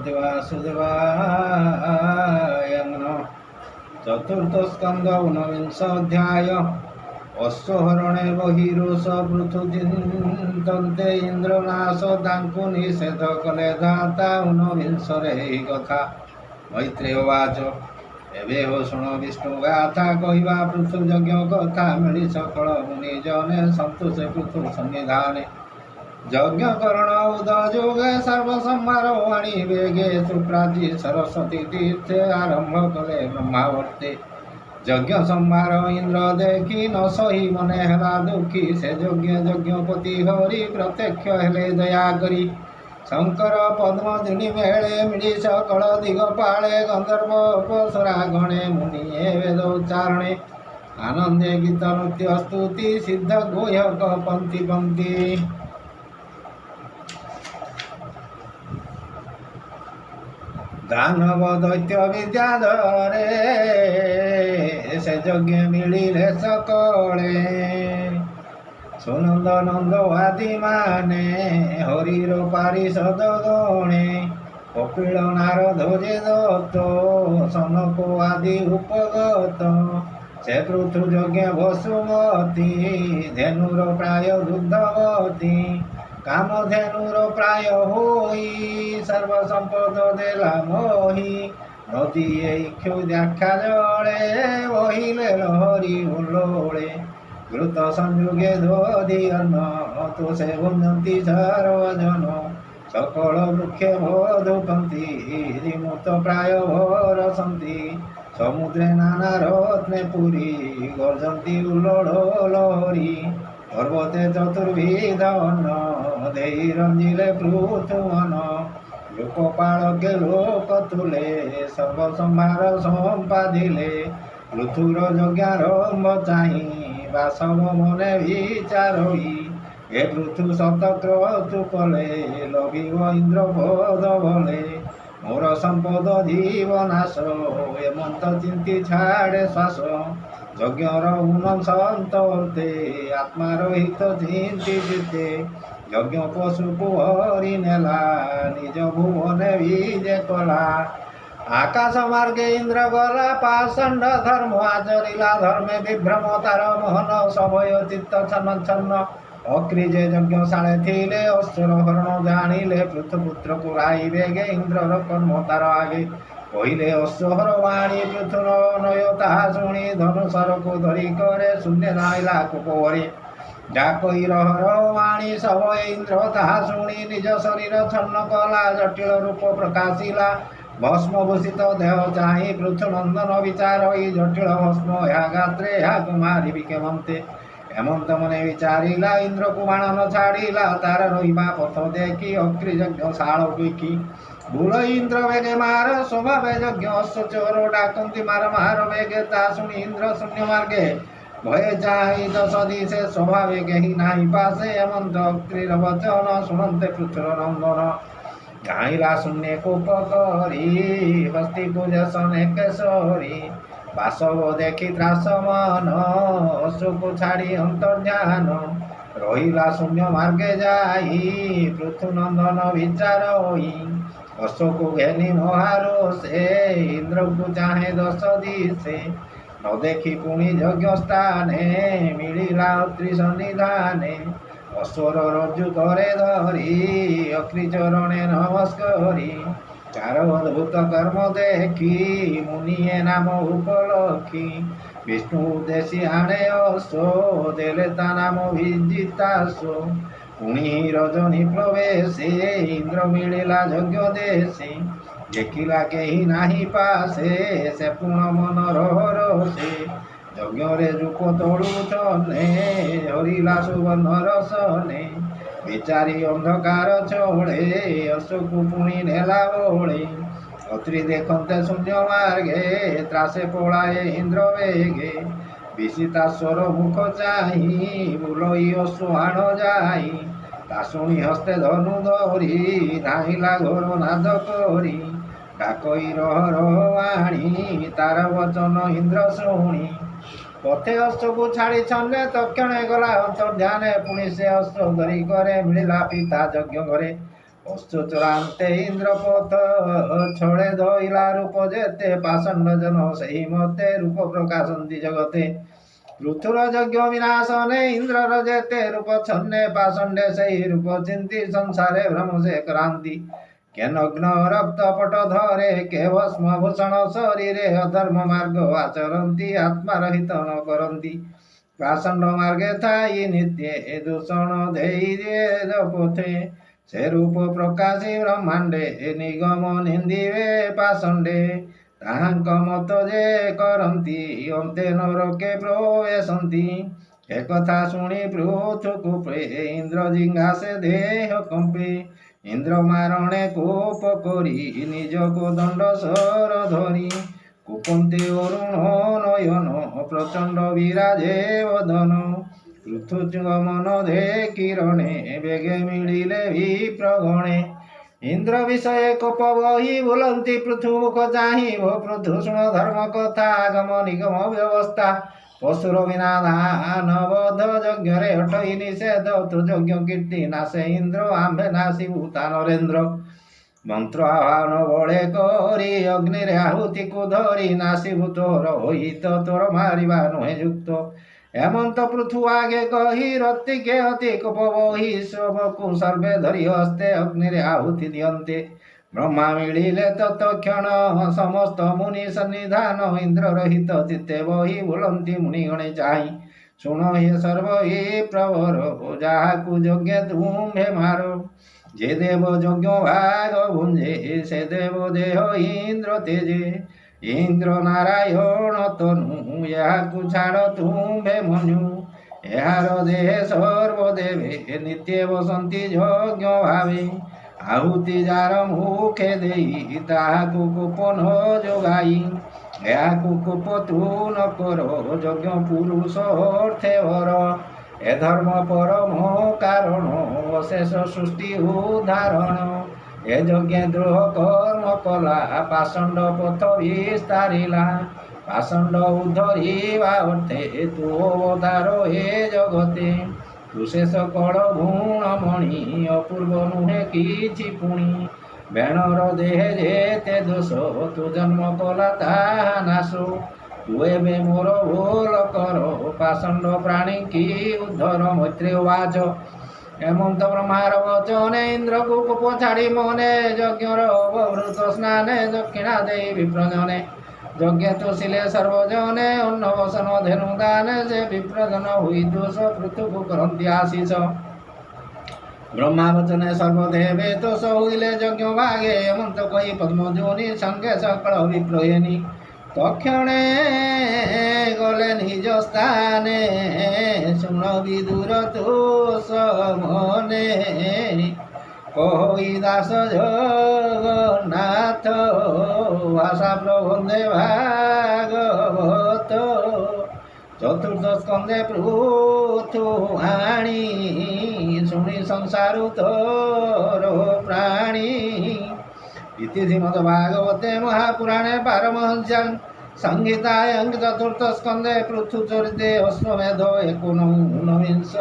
देवासुदेवाय नमः। चतुर्थ स्कंद ऊनविंश अध्याय। अश्वहरणे बहिरोष पृथु चिंतन्ते इंद्रनाश तांकु निषेध कले धाता ऊनविंशरे कथा। मैत्रेयवाच एबे हो शुण विष्णु गाथा कहवा पृथु यज्ञ कथा मिली सकल मुनि जने संतोषे पृथु सन्निधाने। यज्ञ करण उदयोगे सर्वसंहार वाणी वेगे सुप्राची सरस्वती तीर्थे आरंभ कले ब्रह्मावर्ते। यज्ञ संहार इंद्र देखी न सही मने हेला दुखी से यज्ञपति हरि प्रत्यक्ष हेले दया करी। शंकर पद्म दिनी मेले मिली सकल दिगपाले गंधर्व अपसरा गणे मुनि वेद उच्चारणे। आनंदे गीत नृत्य स्तुति सिद्ध गोयक पंक्ति पंक्ति। दानव दैत्य विद्याधरे से यज्ञ मिलिले सकले। सुनंद नंद आदि माने हरिर पारिषद गणे। कपिल नारद जे दत्त सनक आदि उपगत। से पृथु यज्ञ वसुमती धेनुर प्राय दुग्धवती। कामधेनुर प्राय होई सर्वसंपद देला मोही। नदी इक्षुद्याख्या जले बहिले लहरी उल्लोळे। घृत संयुगे दधि अन्न तो से भुंजन्ति सर्वजन। सकल वृक्षे मधुपन्ति मुक्त प्राय भरसन्ति। समुद्रे नाना रत्ने पुरी गर्जन्ति उल्लोळो लहरी। पर्वते चतुर्विध अन्न देई रंजिले पृथुवन। लोकपालके लोक तुले सर्वसंहार संपादिले। पृथुर यज्ञारंभ चाहि बासव मने विचारोई। ए पृथु शतक्रतु कले लभिव इंद्र पद बले। मोर संपद जीवनाश एमंत चिंती छाड़े श्वास। यज्ञर ऊन संतते आत्मार हित चिंती चित्ते। यज्ञ पशु हरि नेला निज भुवने विजे कला। आकाश मार्गे इंद्र गला पाषंड धर्म आचरिला। धर्मे विभ्रम तार मोहन सभय चित्त छन्न छन्न। अक्रिजे यज्ञशाळे थिले असुर हरण जानिले। पृथुपुत्र कुराई वेगे इंद्रर कर्म तार आगे। कहले अश्वहर वाणी पृथुर नय ताहा शुणी। धनुषर को धरी करे शून्य नाइला कुपवरे। डाकई रहर वाणी सब इंद्र ताहा शुणी। निज शरीर छन्न कला जटिल रूप प्रकाशिला। भस्मभूषित देह चाहि पृथुनंदन विचारई। जटिल भस्म या गात्रे या कुमारी विकेमंते। हेमंत मने विचारिला इंद्र को बाण न छाड़िला। तार रहिबा पथ देखी अक्रि यज्ञशाळ बिकी। भूल इंद्र वेगे मार स्वभावे यज्ञ अश्व चोर डाकंती मार मार वेगे। ता शुणी इंद्र शून्य मार्गे भय चाहि दश दिशे। स्वभावे केहि नाही पासे हेमंत अक्रिर वचन शुणन्ते पृथुर नंदन। गाइला शून्य कोप करी हस्ती पूजसन केशरी। बासव देखी त्रास मन अश्वको छाड़ी अंतर्ध्यान। रहिला शून्य मार्गे जाई पृथुनंदन विचार होई। अश्वको घेनी महारो से इंद्र को चाहे दश दिशे। न देखी पुणी यज्ञ स्थाने मिलिला अत्रि सन्निधाने। अश्वर रज्जु करे धरी अक्रि चरणे नमस्करी। तार अद्भुत कर्म देखी मुनिये नाम उपलखी। विष्णु उद्देशी आणे अश्व देले ता नाम विजिताश्व। पुणी रजनी प्रवेशे इंद्र मिलिला यज्ञ देशे। देखिला केहि नाही पासे से पुण मन रोषे। यज्ञ रे रूप तोड़ुछने हरिला सुवर्ण रसने। विचारी अंधकार छोड़े अशोक पुणी नेला बोले। अत्रि देखते शून्य मार्गे त्रासे पलाए इंद्र वेगे। विषिताश्वर मुख चाहि बुलई अश्वाण जाई। ता शुणी हस्ते धनु धरी धाइला घोर नाद करी। डाकई रहर वाणी तार वचन इंद्र शुणी। पथे अश्व को छाड़ी छन्ने तक्षणे गला अंतर्ध्याने। पुणी से अश्व धरी करे मिलिला पिता यज्ञ घरे। ପଶ୍ଚୁରାନ୍ତେ ଇନ୍ଦ୍ରପଥ ଛଳେ ଧଇଲା ରୂପ ଯେତେ ପାଷଣ୍ଡ ଜନ ସେହି ମତେ ରୂପ ପ୍ରକାଶନ୍ତି ଜଗତେ ପୃଥୁର ଯଜ୍ଞ ବିନାଶନେ ଇନ୍ଦ୍ରର ଯେତେ ରୂପ ଛନ୍ନେ ପାଷଣ୍ଡେ ସେହି ରୂପ ଚିନ୍ତି ସଂସାରେ ଭ୍ରମ ସେ କ୍ରାନ୍ତି କେ ନଗ୍ନ ରକ୍ତ ପଟ ଧରେ କେ ଭସ୍ମ ଭୂଷଣ ଶରୀରେ ଅଧର୍ମ ମାର୍ଗ ଆଚରନ୍ତି ଆତ୍ମାରହିତ ନ କରନ୍ତି ପାଷଣ୍ଡ ମାର୍ଗେ ଥାଇ ନିତ୍ୟ ଦୂଷଣ ଦେଇ ପଥେ ସେ ରୂପ ପ୍ରକାଶୀ ବ୍ରହ୍ମାଣ୍ଡେ ନିଗମ ନିନ୍ଦିବେ ପାଷଣ୍ଡେ ତାହାଙ୍କ ମତ ଯେ କରନ୍ତି ଅନ୍ତେ ନରକେ ପ୍ରବେଶନ୍ତି ଏକଥା ଶୁଣି ପୃଥୁକୁ ଇନ୍ଦ୍ର ଜିଙ୍ଘାସେ ଦେହ କମ୍ପେ ଇନ୍ଦ୍ର ମାରଣେ କୋପ କରି ନିଜକୁ ଦଣ୍ଡ ସର ଧରି କୁପନ୍ତି ଅରୁଣ ନୟନ ପ୍ରଚଣ୍ଡ ବିରାଜେ ବଦନ ପୃଥୁଗମନ ଦେ କିରଣେ ବେଗେ ମିଳିଲେ ବିପ୍ରଗଣେ ଇନ୍ଦ୍ର ବିଷୟ କୋପ ବହି ବୁଲନ୍ତି ପୃଥୁ ମୁଖ ଚାହିଁବ ପୃଥୁ ଶୁଣ ଧର୍ମ କଥା ଆଗମ ନିଗମ ବ୍ୟବସ୍ଥା ପଶୁର ବିନା ଦାନବଧ ଯଜ୍ଞରେ ହଟଇ ନିଷେଧ ତୁ ଯଜ୍ଞ କୀର୍ତ୍ତି ନାଶେ ଇନ୍ଦ୍ର ଆମ୍ଭେ ନାଶିବୁ ତା ନରେନ୍ଦ୍ର ମନ୍ତ୍ର ଆହ୍ୱାନ ବଳେ କରି ଅଗ୍ନିରେ ଆହୁତିକୁ ଧରି ନାଶିବୁ ତୋରହିତ ତୋର ମାରିବା ନୁହେଁ ଯୁକ୍ତ ହେମନ୍ତ ପୃଥୁ ଆଗେ କହି ରତିକେ ଅତି କୋପ ବହି ଶବକୁ ସର୍ବେ ଧରି ହସ୍ତେ ଅଗ୍ନିରେ ଆହୁତି ଦିଅନ୍ତେ ବ୍ରହ୍ମା ମିଳିଲେ ତତ୍କ୍ଷଣ ସମସ୍ତ ମୁନି ସନ୍ନିଧାନ ଇନ୍ଦ୍ର ରହିତ ଚିତ୍ତେ ବହି ବୁଲନ୍ତି ମୁନିଗଣେ ଚାହିଁ ଶୁଣ ହେ ସର୍ବ ଏ ପ୍ରବର ଯାହାକୁ ଯଜ୍ଞ ତୁମ୍ଭେ ମାର ଯେ ଦେବ ଯଜ୍ଞ ଭାଗ ଭୁଞ୍ଜେ ସେ ଦେବ ଦେହ ଇନ୍ଦ୍ର ତେଜେ ଇନ୍ଦ୍ର ନାରାୟଣ ତନୁ ଏହାକୁ ଛାଡ଼ ତୁମ୍ଭେ ମନୁ ଏହାର ଦେହେ ସର୍ବଦେବେ ନିତ୍ୟ ବସନ୍ତି ଯଜ୍ଞ ଭାବେ ଆହୁତି ଯାର ମୁଖେ ଦେଇ ତାହାକୁ କୋପ ନ ଯୋଗାଇ ଏହାକୁ କୋପ ତୁ ନ କର ଯଜ୍ଞ ପୁରୁଷ ଅର୍ଥେ ବର ଏ ଧର୍ମ ପରମ କାରଣ ଅଶେଷ ସୃଷ୍ଟି ଉଦାହରଣ ଏ ଯଜ୍ଞ ଦ୍ରୋହ କର୍ମ କଲା ପାଷଣ୍ଡ ପଥ ବିସ୍ତାରିଲା ପାଷଣ୍ଡ ଉଦ୍ଧରିବା ଅର୍ଥେ ତୁ ଅବତାର ଏ ଜଗତେ ତୁ ଶେଷ କଳ ଗୁଣ ମଣି ଅପୂର୍ବ ନୁହେଁ କିଛି ପୁଣି ବେଣର ଦେହେ ଯେତେ ଦୋଷ ତୁ ଜନ୍ମ କଲା ତାହା ନାଶ ତୁ ଏବେ ମୋର ଭୁଲ କର ପାଷଣ୍ଡ ପ୍ରାଣୀ କି ଉଦ୍ଧର ମୈତ୍ରୀ ବାଚ ହେମନ୍ତ ବ୍ରହ୍ମାର ବଚନେ ଇନ୍ଦ୍ରକୁ କୋପ ଛାଡ଼ି ମନେ ଯଜ୍ଞର ଅବଭୃତ ସ୍ନାନେ ଦକ୍ଷିଣା ଦେଇ ବିପ୍ରଜନେ ଯଜ୍ଞ ତୁଷିଲେ ସର୍ବଜନେ ଅନ୍ନ ବସନ ଧେନୁ ଦାନେ ସେ ବିପ୍ରଜନ ହୋଇ ଦୋଷ ପୃଥୁକୁ କରନ୍ତି ଆଶିଷ ବ୍ରହ୍ମା ବଚନେ ସର୍ବଦେବେ ଦୋଷ ହୋଇଲେ ଯଜ୍ଞ ଭାଗେ ହେମନ୍ତ କହି ପଦ୍ମଜୋନି ସଙ୍ଗେ ସକଳ ବିପ୍ରୟେନି ତକ୍ଷଣେ ଗଲେ ନିଜ ସ୍ଥାନେ ଶୁଣ ବିଦୁର ଦୋଷ ମନେ କହି ଦାସ ଜଗନ୍ନାଥ ଭାଷା ପ୍ରବନ୍ଧେ ଭାଗବତ ଚତୁର୍ଥ ସ୍କନ୍ଧେ ପୃଥୁ ଆଣି ଶୁଣି ସଂସାରୁ ତୋର ପ୍ରାଣୀ इति श्रीमद् भागवते महापुराणे पारमहंस्यां संहितायां चतुर्थ स्कन्धे पृथु चरिते अश्वमेध 19